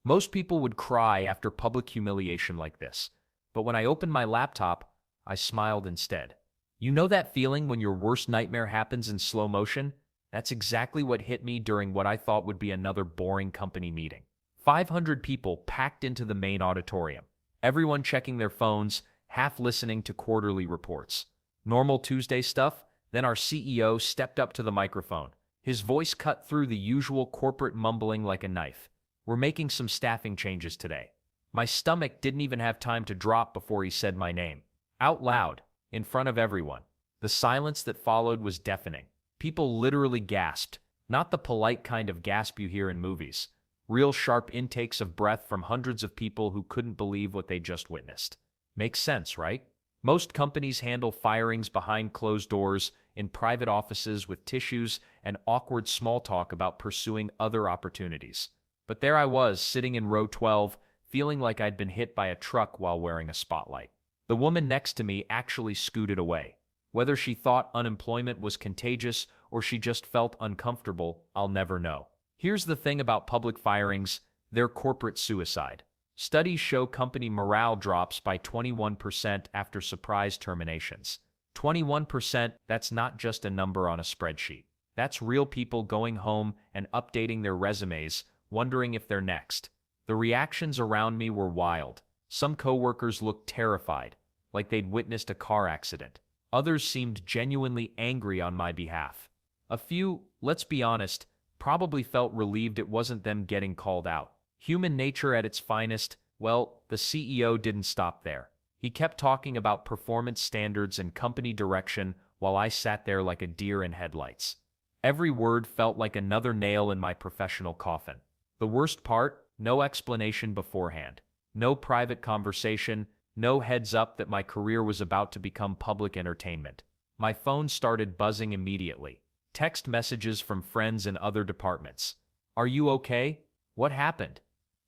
Most people would cry after public humiliation like this, but when I opened my laptop, I smiled instead. You know that feeling when your worst nightmare happens in slow motion? That's exactly what hit me during what I thought would be another boring company meeting. 500 people packed into the main auditorium, everyone checking their phones, half listening to quarterly reports. Normal Tuesday stuff, then our CEO stepped up to the microphone. His voice cut through the usual corporate mumbling like a knife. We're making some staffing changes today. My stomach didn't even have time to drop before he said my name. Out loud, in front of everyone. The silence that followed was deafening. People literally gasped, not the polite kind of gasp you hear in movies. Real sharp intakes of breath from hundreds of people who couldn't believe what they just witnessed. Makes sense, right? Most companies handle firings behind closed doors, in private offices with tissues and awkward small talk about pursuing other opportunities. But there I was, sitting in row 12, feeling like I'd been hit by a truck while wearing a spotlight. The woman next to me actually scooted away. Whether she thought unemployment was contagious or she just felt uncomfortable, I'll never know. Here's the thing about public firings, they're corporate suicide. Studies show company morale drops by 21% after surprise terminations. 21%, that's not just a number on a spreadsheet. That's real people going home and updating their resumes, wondering if they're next. The reactions around me were wild. Some coworkers looked terrified, like they'd witnessed a car accident. Others seemed genuinely angry on my behalf. A few, let's be honest, probably felt relieved it wasn't them getting called out. Human nature at its finest, well, the CEO didn't stop there. He kept talking about performance standards and company direction while I sat there like a deer in headlights. Every word felt like another nail in my professional coffin. The worst part, no explanation beforehand. No private conversation, no heads up that my career was about to become public entertainment. My phone started buzzing immediately. Text messages from friends in other departments. Are you okay? What happened?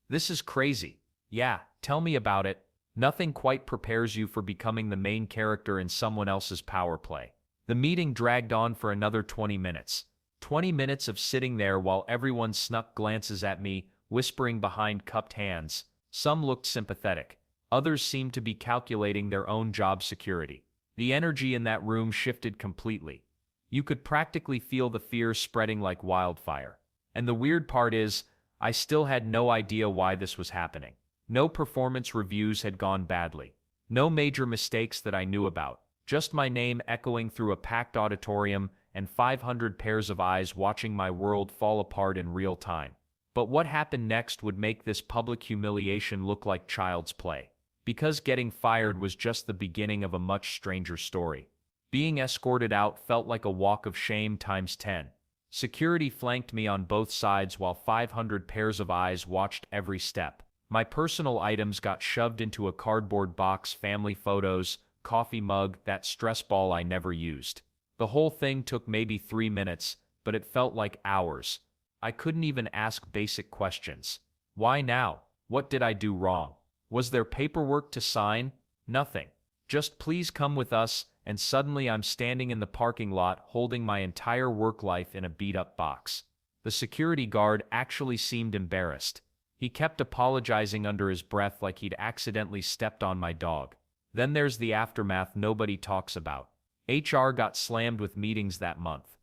This is crazy. Yeah, tell me about it. Nothing quite prepares you for becoming the main character in someone else's power play. The meeting dragged on for another 20 minutes. 20 minutes of sitting there while everyone snuck glances at me, whispering behind cupped hands. Some looked sympathetic. Others seemed to be calculating their own job security. The energy in that room shifted completely. You could practically feel the fear spreading like wildfire. And the weird part is, I still had no idea why this was happening. No performance reviews had gone badly. No major mistakes that I knew about. Just my name echoing through a packed auditorium and 500 pairs of eyes watching my world fall apart in real time. But what happened next would make this public humiliation look like child's play. Because getting fired was just the beginning of a much stranger story. Being escorted out felt like a walk of shame times 10. Security flanked me on both sides while 500 pairs of eyes watched every step. My personal items got shoved into a cardboard box, family photos, coffee mug, that stress ball I never used. The whole thing took maybe 3 minutes, but it felt like hours. I couldn't even ask basic questions. Why now? What did I do wrong? Was there paperwork to sign? Nothing. Just please come with us, and suddenly I'm standing in the parking lot holding my entire work life in a beat-up box. The security guard actually seemed embarrassed. He kept apologizing under his breath like he'd accidentally stepped on my dog. Then there's the aftermath nobody talks about. HR got slammed with meetings that month.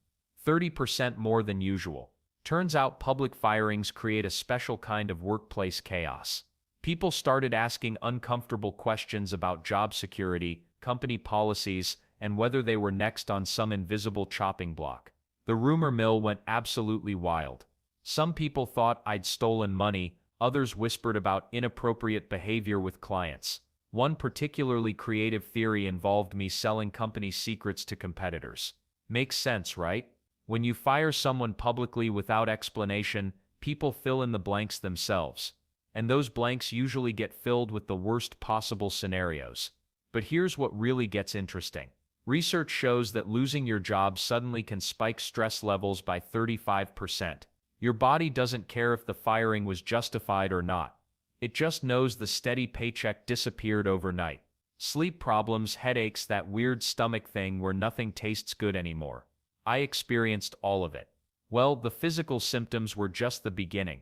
30% more than usual. Turns out public firings create a special kind of workplace chaos. People started asking uncomfortable questions about job security, company policies, and whether they were next on some invisible chopping block. The rumor mill went absolutely wild. Some people thought I'd stolen money, others whispered about inappropriate behavior with clients. One particularly creative theory involved me selling company secrets to competitors. Makes sense, right? When you fire someone publicly without explanation, people fill in the blanks themselves. And those blanks usually get filled with the worst possible scenarios. But here's what really gets interesting. Research shows that losing your job suddenly can spike stress levels by 35%. Your body doesn't care if the firing was justified or not. It just knows the steady paycheck disappeared overnight. Sleep problems, headaches, that weird stomach thing where nothing tastes good anymore. I experienced all of it. Well, the physical symptoms were just the beginning.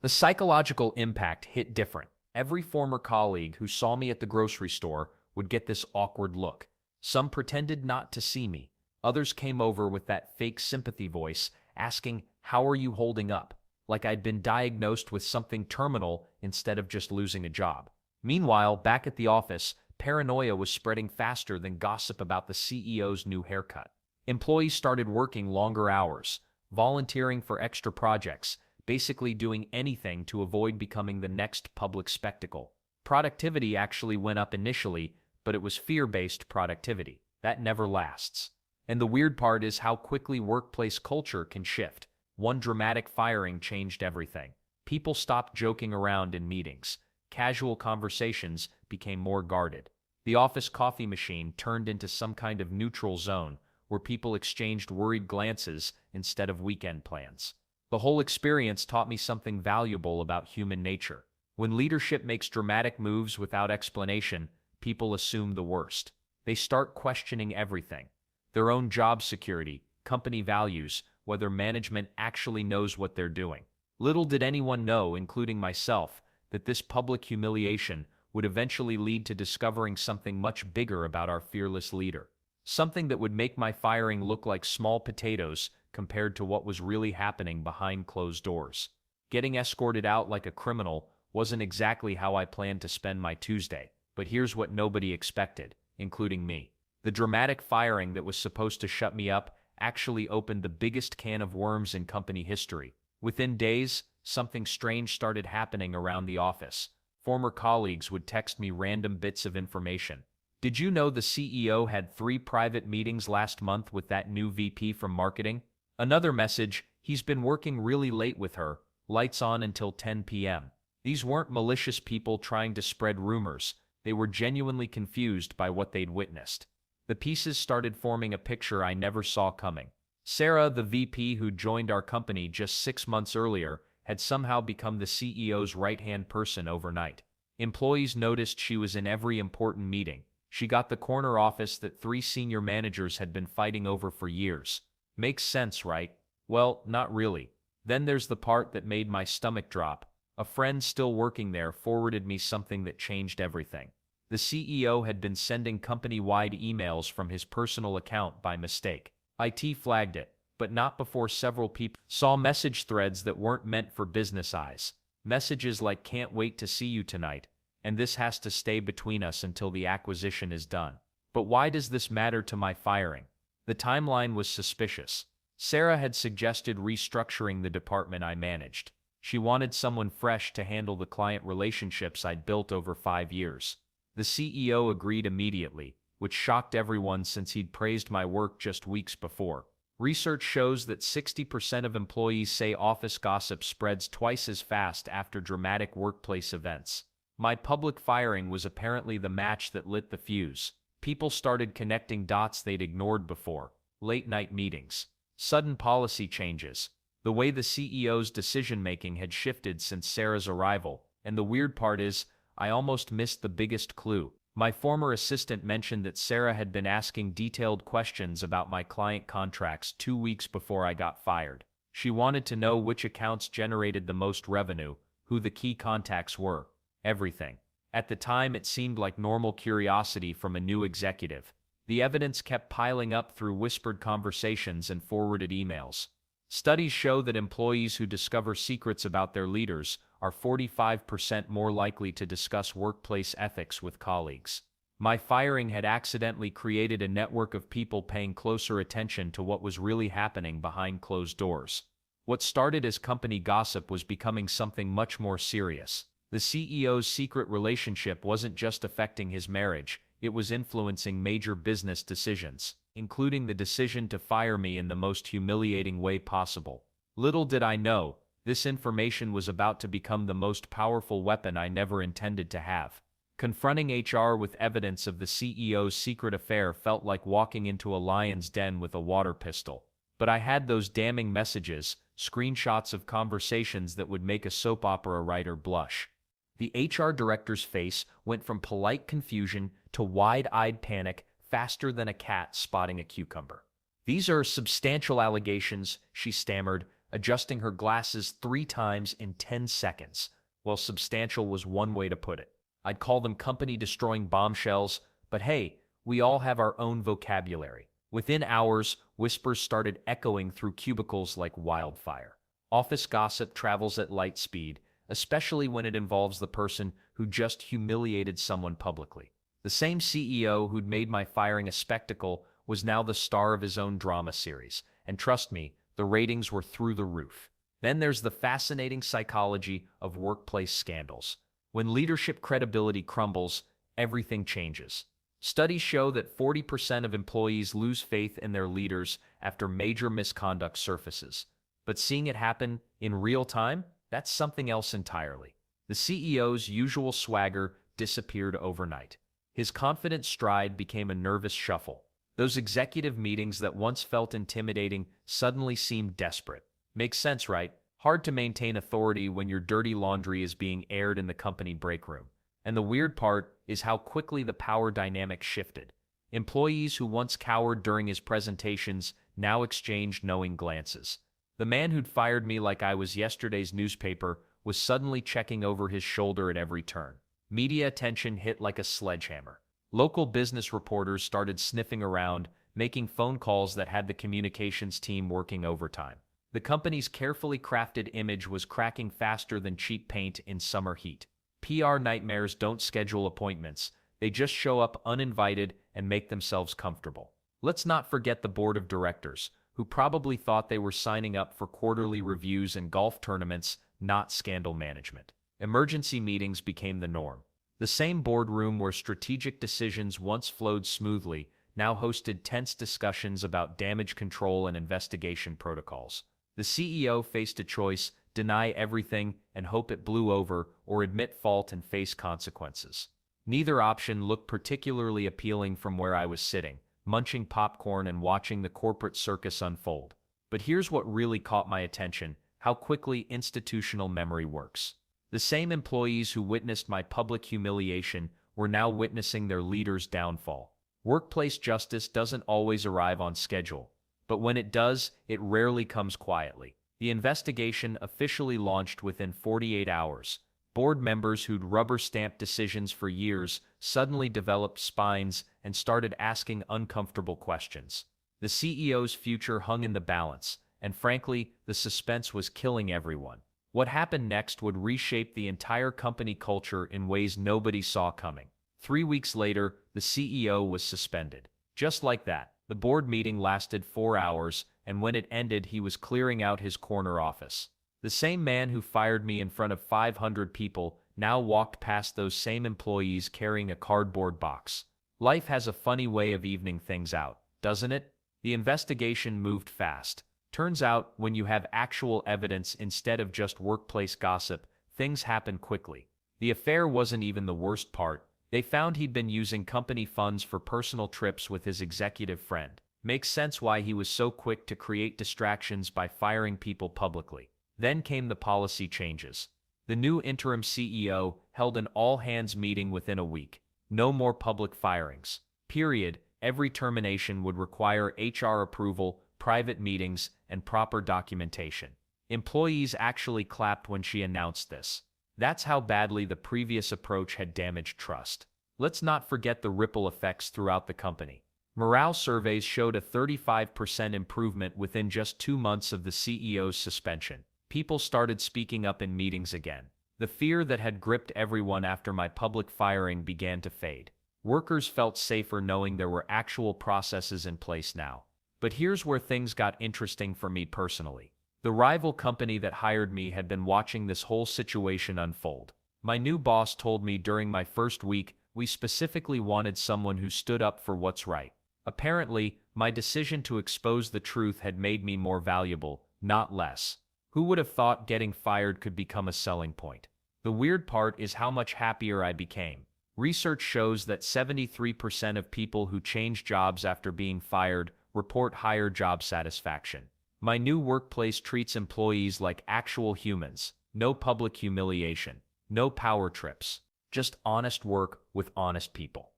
The psychological impact hit different. Every former colleague who saw me at the grocery store would get this awkward look. Some pretended not to see me. Others came over with that fake sympathy voice, asking, "How are you holding up?" Like I'd been diagnosed with something terminal instead of just losing a job. Meanwhile, back at the office, paranoia was spreading faster than gossip about the CEO's new haircut. Employees started working longer hours, volunteering for extra projects, basically doing anything to avoid becoming the next public spectacle. Productivity actually went up initially, but it was fear-based productivity. That never lasts. And the weird part is how quickly workplace culture can shift. One dramatic firing changed everything. People stopped joking around in meetings. Casual conversations became more guarded. The office coffee machine turned into some kind of neutral zone where people exchanged worried glances instead of weekend plans. The whole experience taught me something valuable about human nature. When leadership makes dramatic moves without explanation, people assume the worst. They start questioning everything: their own job security, company values, whether management actually knows what they're doing. Little did anyone know, including myself, that this public humiliation would eventually lead to discovering something much bigger about our fearless leader. Something that would make my firing look like small potatoes compared to what was really happening behind closed doors. Getting escorted out like a criminal wasn't exactly how I planned to spend my Tuesday, but here's what nobody expected, including me. The dramatic firing that was supposed to shut me up actually opened the biggest can of worms in company history. Within days, something strange started happening around the office. Former colleagues would text me random bits of information. "Did you know the CEO had 3 private meetings last month with that new VP from marketing?" Another message: "He's been working really late with her, lights on until 10 p.m. These weren't malicious people trying to spread rumors. They were genuinely confused by what they'd witnessed. The pieces started forming a picture I never saw coming. Sarah, the VP who joined our company just 6 months earlier, had somehow become the CEO's right-hand person overnight. Employees noticed she was in every important meeting. She got the corner office that 3 senior managers had been fighting over for years. Makes sense, right? Well, not really. Then there's the part that made my stomach drop. A friend still working there forwarded me something that changed everything. The CEO had been sending company-wide emails from his personal account by mistake. IT flagged it, but not before several people saw message threads that weren't meant for business eyes. Messages like "Can't wait to see you tonight," and "This has to stay between us until the acquisition is done." But why does this matter to my firing? The timeline was suspicious. Sarah had suggested restructuring the department I managed. She wanted someone fresh to handle the client relationships I'd built over 5 years. The CEO agreed immediately, which shocked everyone since he'd praised my work just weeks before. Research shows that 60% of employees say office gossip spreads twice as fast after dramatic workplace events. My public firing was apparently the match that lit the fuse. People started connecting dots they'd ignored before. Late-night meetings, sudden policy changes, the way the CEO's decision-making had shifted since Sarah's arrival. And the weird part is, I almost missed the biggest clue. My former assistant mentioned that Sarah had been asking detailed questions about my client contracts 2 weeks before I got fired. She wanted to know which accounts generated the most revenue, who the key contacts were, everything. At the time, it seemed like normal curiosity from a new executive. The evidence kept piling up through whispered conversations and forwarded emails. Studies show that employees who discover secrets about their leaders are 45% more likely to discuss workplace ethics with colleagues. My firing had accidentally created a network of people paying closer attention to what was really happening behind closed doors. What started as company gossip was becoming something much more serious. The CEO's secret relationship wasn't just affecting his marriage, it was influencing major business decisions, including the decision to fire me in the most humiliating way possible. Little did I know, this information was about to become the most powerful weapon I never intended to have. Confronting HR with evidence of the CEO's secret affair felt like walking into a lion's den with a water pistol. But I had those damning messages, screenshots of conversations that would make a soap opera writer blush. The HR director's face went from polite confusion to wide-eyed panic faster than a cat spotting a cucumber. "These are substantial allegations," she stammered. adjusting her glasses 3 times in 10 seconds. Well, substantial was one way to put it. I'd call them company-destroying bombshells, but hey, we all have our own vocabulary. Within hours, whispers started echoing through cubicles like wildfire. Office gossip travels at light speed, especially when it involves the person who just humiliated someone publicly. The same CEO who'd made my firing a spectacle was now the star of his own drama series, and trust me, the ratings were through the roof. Then there's the fascinating psychology of workplace scandals. When leadership credibility crumbles, everything changes. Studies show that 40% of employees lose faith in their leaders after major misconduct surfaces. But seeing it happen in real time, that's something else entirely. The CEO's usual swagger disappeared overnight. His confident stride became a nervous shuffle. Those executive meetings that once felt intimidating suddenly seemed desperate. Makes sense, right? Hard to maintain authority when your dirty laundry is being aired in the company break room. And the weird part is how quickly the power dynamic shifted. Employees who once cowered during his presentations now exchanged knowing glances. The man who'd fired me like I was yesterday's newspaper was suddenly checking over his shoulder at every turn. Media attention hit like a sledgehammer. Local business reporters started sniffing around, making phone calls that had the communications team working overtime. The company's carefully crafted image was cracking faster than cheap paint in summer heat. PR nightmares don't schedule appointments. They just show up uninvited and make themselves comfortable. Let's not forget the board of directors, who probably thought they were signing up for quarterly reviews and golf tournaments, not scandal management. Emergency meetings became the norm. The same boardroom where strategic decisions once flowed smoothly now hosted tense discussions about damage control and investigation protocols. The CEO faced a choice: deny everything and hope it blew over, or admit fault and face consequences. Neither option looked particularly appealing from where I was sitting, munching popcorn and watching the corporate circus unfold. But here's what really caught my attention: how quickly institutional memory works. The same employees who witnessed my public humiliation were now witnessing their leader's downfall. Workplace justice doesn't always arrive on schedule, but when it does, it rarely comes quietly. The investigation officially launched within 48 hours. Board members who'd rubber-stamped decisions for years suddenly developed spines and started asking uncomfortable questions. The CEO's future hung in the balance, and frankly, the suspense was killing everyone. What happened next would reshape the entire company culture in ways nobody saw coming. 3 weeks later, the CEO was suspended. Just like that, the board meeting lasted 4 hours, and when it ended, he was clearing out his corner office. The same man who fired me in front of 500 people now walked past those same employees carrying a cardboard box. Life has a funny way of evening things out, doesn't it? The investigation moved fast. Turns out, when you have actual evidence instead of just workplace gossip, things happen quickly. The affair wasn't even the worst part. They found he'd been using company funds for personal trips with his executive friend. Makes sense why he was so quick to create distractions by firing people publicly. Then came the policy changes. The new interim CEO held an all-hands meeting within a week. No more public firings. Period. Every termination would require HR approval, private meetings, and proper documentation. Employees actually clapped when she announced this. That's how badly the previous approach had damaged trust. Let's not forget the ripple effects throughout the company. Morale surveys showed a 35% improvement within just 2 months of the CEO's suspension. People started speaking up in meetings again. The fear that had gripped everyone after my public firing began to fade. Workers felt safer knowing there were actual processes in place now. But here's where things got interesting for me personally. The rival company that hired me had been watching this whole situation unfold. My new boss told me during my first week we specifically wanted someone who stood up for what's right. Apparently, my decision to expose the truth had made me more valuable, not less. Who would have thought getting fired could become a selling point? The weird part is how much happier I became. Research shows that 73% of people who change jobs after being fired report higher job satisfaction. My new workplace treats employees like actual humans. No public humiliation. No power trips. Just honest work with honest people.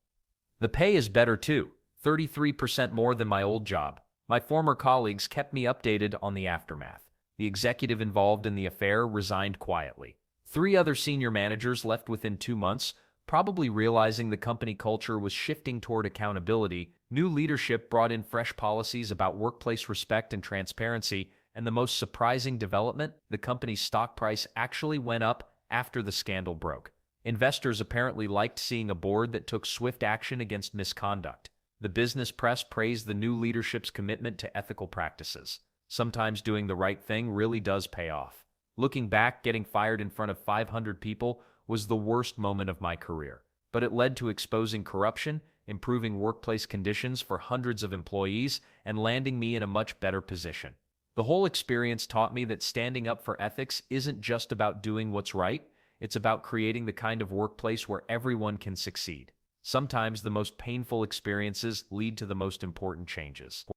The pay is better too. 33% more than my old job. My former colleagues kept me updated on the aftermath. The executive involved in the affair resigned quietly. 3 other senior managers left within 2 months, probably realizing the company culture was shifting toward accountability. New leadership brought in fresh policies about workplace respect and transparency, and the most surprising development, the company's stock price actually went up after the scandal broke. Investors apparently liked seeing a board that took swift action against misconduct. The business press praised the new leadership's commitment to ethical practices. Sometimes doing the right thing really does pay off. Looking back, getting fired in front of 500 people was the worst moment of my career, but it led to exposing corruption, improving workplace conditions for hundreds of employees, and landing me in a much better position. The whole experience taught me that standing up for ethics isn't just about doing what's right, it's about creating the kind of workplace where everyone can succeed. Sometimes the most painful experiences lead to the most important changes.